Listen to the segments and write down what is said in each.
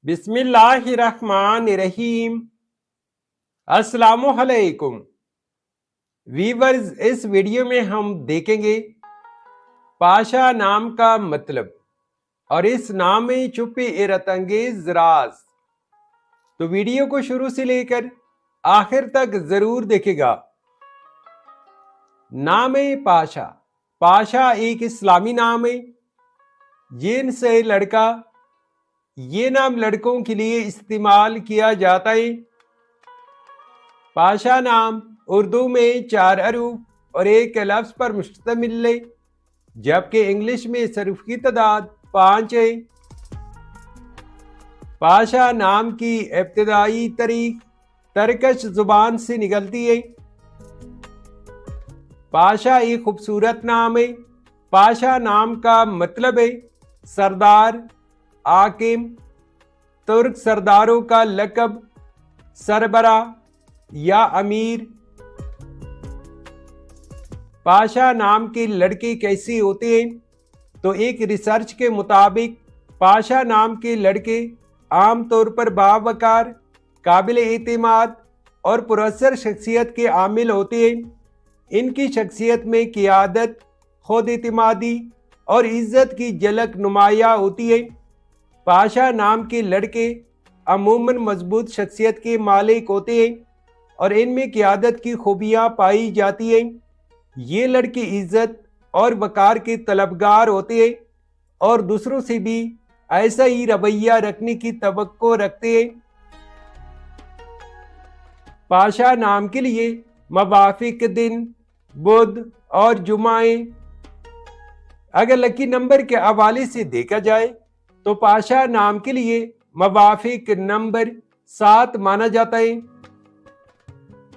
बिस्मिल्लाहिर्रहमानिर्रहीम। अस्सलामुअलैकुम वीवर्स, इस वीडियो में हम देखेंगे पाशा नाम का मतलब और इस नाम में छुपे हैरत अंगेज राज। तो वीडियो को शुरू से लेकर आखिर तक जरूर देखेगा। नाम है पाशा। पाशा एक इस्लामी नाम है। जिन से लड़का, ये नाम लड़कों के लिए इस्तेमाल किया जाता है। पाशा नाम उर्दू में 4 हरूफ और एक लफ्ज पर मुश्तमिल है, जबकि इंग्लिश में हरूफ की तादाद 5 है। पाशा नाम की इब्तिदाई तारीख तरकश जुबान से निकलती है। पाशा एक खूबसूरत नाम है। पाशा नाम का मतलब है सरदार, आकिम, तुर्क सरदारों का लक़ब, सरबरा या अमीर। पाशा नाम के लड़के कैसे होते हैं? तो एक रिसर्च के मुताबिक पाशा नाम के लड़के आमतौर पर बावकार, काबिल एतमाद और पुरअसर शख्सियत के आमिल होते हैं। इनकी शख्सियत में क़ियादत, खुद एतमादी और इज़्ज़त की झलक नुमाया होती है। पाशा नाम के लड़के अमूमन मजबूत शख्सियत के मालिक होते हैं और इनमें क़ियादत की खूबियाँ पाई जाती हैं। ये लड़के इज़्ज़त और वक़ार के तलबगार होते हैं और दूसरों से भी ऐसा ही रवैया रखने की तवक्को रखते हैं। पाशा नाम के लिए मवाफिक दिन बुध और जुमाए। अगर लकी नंबर के हवाले से देखा जाए तो पाशा नाम के लिए मवाफिक नंबर 7 माना जाता है।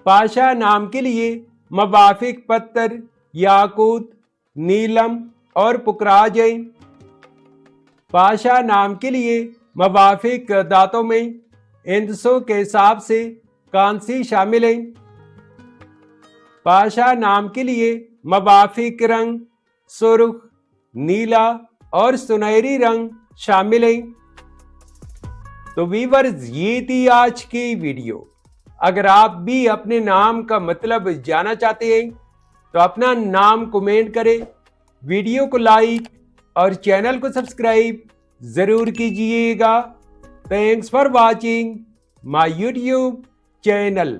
पाशा नाम के लिए मवाफिक पत्थर याकूत, नीलम और पुकराज है। पाशा नाम के लिए मवाफिक दांतों में इंदसों के हिसाब से कांसी शामिल है। पाशा नाम के लिए मवाफिक रंग सुर्ख, नीला और सुनहरी रंग शामिल है। तो वीवर्स, ये थी आज की वीडियो। अगर आप भी अपने नाम का मतलब जानना चाहते हैं तो अपना नाम कमेंट करें, वीडियो को लाइक और चैनल को सब्सक्राइब जरूर कीजिएगा। Thanks for watching my YouTube channel.